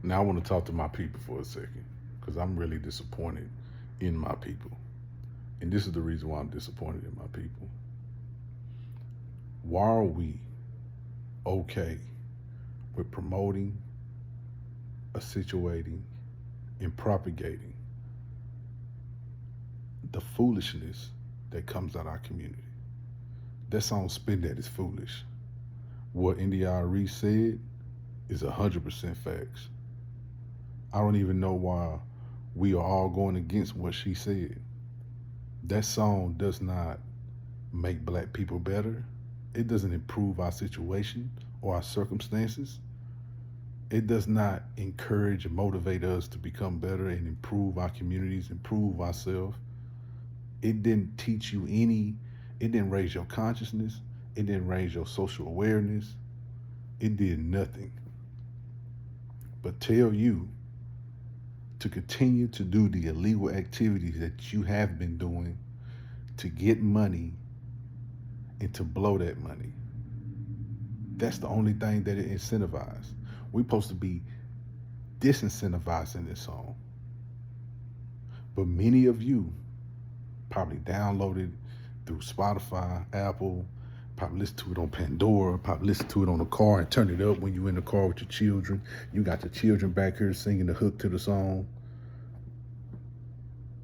Now I want to talk to my people for a second because I'm really disappointed in my people. And this is the reason why I'm disappointed in my people. Why are we okay with promoting, accentuating, and propagating the foolishness that comes out of our community? That song Spin That is foolish. What India Reese said is 100% facts. I don't even know why we are all going against what she said. That song does not make black people better. It doesn't improve our situation or our circumstances. It does not encourage and motivate us to become better and improve our communities, improve ourselves. It didn't teach you any, it didn't raise your consciousness, it didn't raise your social awareness, it did nothing but tell you to continue to do the illegal activities that you have been doing to get money and to blow that money. That's the only thing that it incentivizes. We're supposed to be disincentivized in this song. But many of you probably downloaded through Spotify, Apple, probably listen to it on Pandora, probably listen to it on the car and turn it up when you're in the car with your children. You got your children back here singing the hook to the song.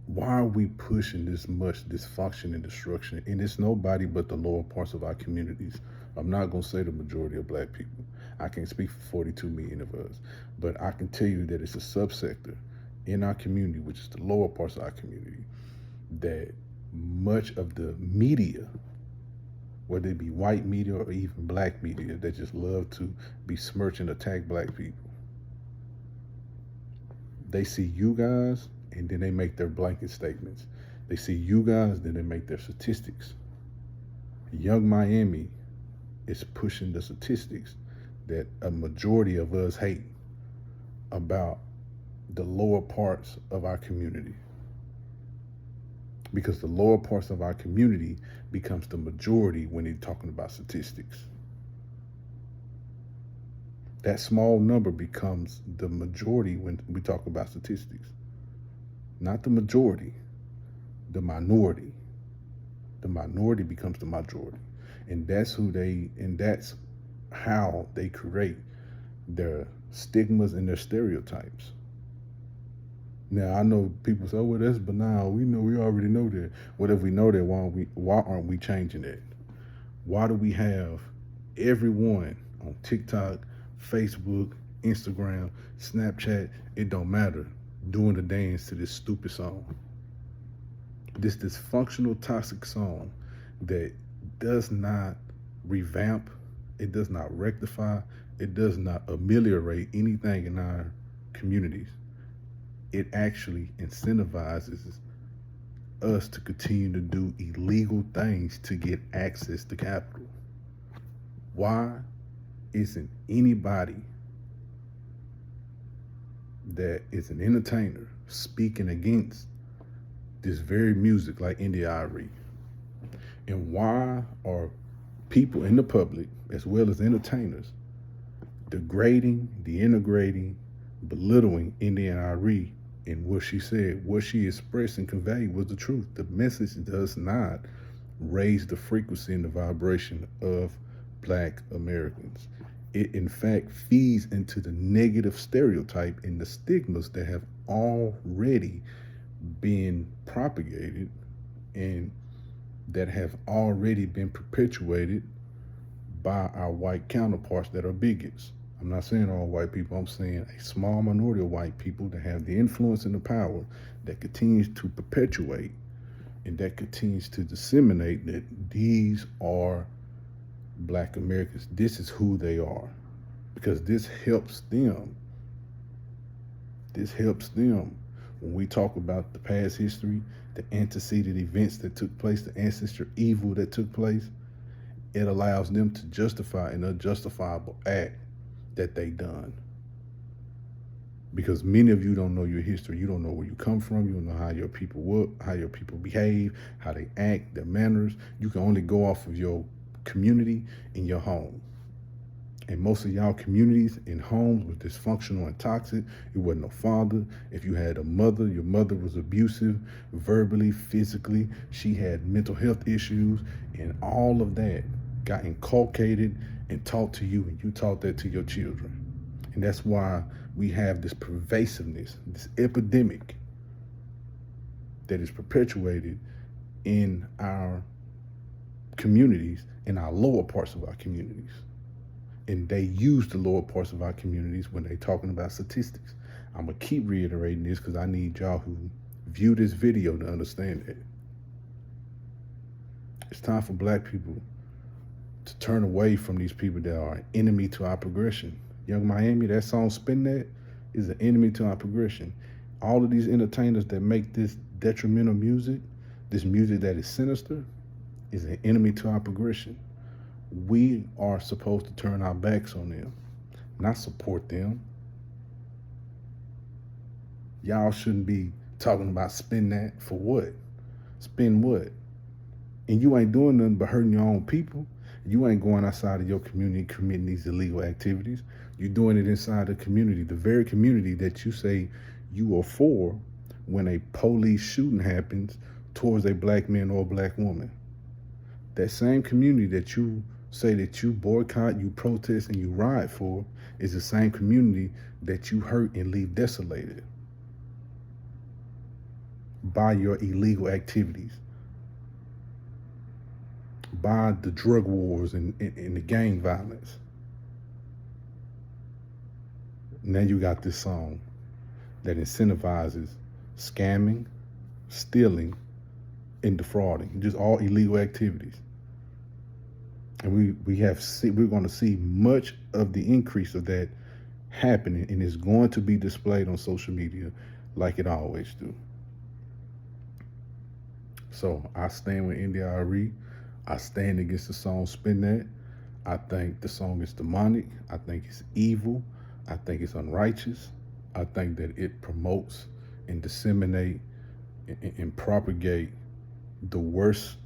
Why are we pushing this much dysfunction and destruction? And it's nobody but the lower parts of our communities. I'm not going to say the majority of black people. I can't speak for 42 million of us. But I can tell you that it's a subsector in our community, which is the lower parts of our community, that much of the media, whether it be white media or even black media, that just love to besmirch and attack black people. They see you guys and then they make their blanket statements. They see you guys, then they make their statistics. Young Miami is pushing the statistics that a majority of us hate about the lower parts of our community. Because the lower parts of our community becomes the majority when they're talking about statistics. That small number becomes the majority when we talk about statistics. Not the majority, the minority. The minority becomes the majority. And that's how they create their stigmas and their stereotypes. Now I know people say, "Oh, well, that's banal. We already know that." What if we know that? Why aren't we changing it? Why do we have everyone on TikTok, Facebook, Instagram, Snapchat? It don't matter. Doing the dance to this stupid song, this dysfunctional, toxic song that does not revamp, it does not rectify, it does not ameliorate anything in our communities. It actually incentivizes us to continue to do illegal things to get access to capital. Why isn't anybody that is an entertainer speaking against this very music like India Ari? And why are people in the public, as well as entertainers, degrading, denigrating, belittling India Ari? And what she said, what she expressed and conveyed was the truth. The message does not raise the frequency and the vibration of Black Americans. It in fact feeds into the negative stereotype and the stigmas that have already been propagated and that have already been perpetuated by our white counterparts that are bigots. I'm not saying all white people, I'm saying a small minority of white people that have the influence and the power that continues to perpetuate and that continues to disseminate that these are Black Americans. This is who they are. Because this helps them. This helps them. When we talk about the past history, the antecedent events that took place, the ancestor evil that took place, it allows them to justify an unjustifiable act that they done. Because many of you don't know your history. You don't know where you come from. You don't know how your people work, how your people behave, how they act, their manners. You can only go off of your community in your home. And most of y'all communities and homes were dysfunctional and toxic. It wasn't no father. If you had a mother, your mother was abusive, verbally, physically. She had mental health issues, and all of that got inculcated and taught to you, and you taught that to your children. And that's why we have this pervasiveness, this epidemic that is perpetuated in our communities, in our lower parts of our communities. And they use the lower parts of our communities when they're talking about statistics. I'm going to keep reiterating this because I need y'all who view this video to understand that. It's time for Black people to turn away from these people that are an enemy to our progression. Young Miami, that song Spin That is an enemy to our progression. All of these entertainers that make this detrimental music, this music that is sinister, is an enemy to our progression. We are supposed to turn our backs on them, not support them. Y'all shouldn't be talking about spin that for what? Spin what? And you ain't doing nothing but hurting your own people. You ain't going outside of your community committing these illegal activities. You're doing it inside the community, the very community that you say you are for when a police shooting happens towards a Black man or a Black woman. That same community that you say that you boycott, you protest, and you ride for is the same community that you hurt and leave desolated by your illegal activities, by the drug wars and the gang violence. Now you got this song that incentivizes scamming, stealing, and defrauding, just all illegal activities. And we're going to see much of the increase of that happening, and it's going to be displayed on social media like it always do. So I stand with NDRE. I stand against the song Spin That. I think the song is demonic. I think it's evil. I think it's unrighteous. I think that it promotes and disseminate and propagate the worst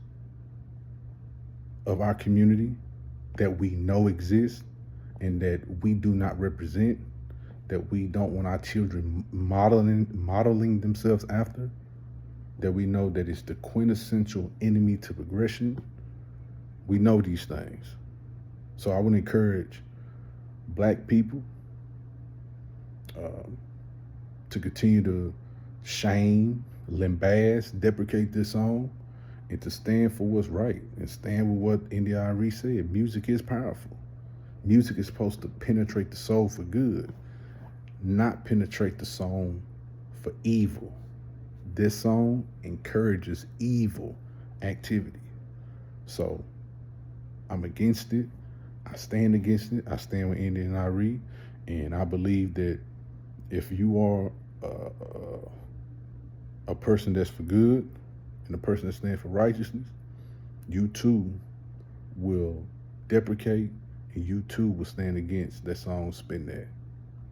of our community that we know exists and that we do not represent, that we don't want our children modeling themselves after, that we know that it's the quintessential enemy to progression. We know these things. So I would encourage Black people to continue to shame, lambast, deprecate this song, and to stand for what's right and stand with what NDRE said. Music is powerful. Music is supposed to penetrate the soul for good, not penetrate the soul for evil. This song encourages evil activity. So I'm against it. I stand against it. I stand with NDRE, and I believe that if you are a person that's for good and a person that stands for righteousness, you too will deprecate and you too will stand against that song Spin That.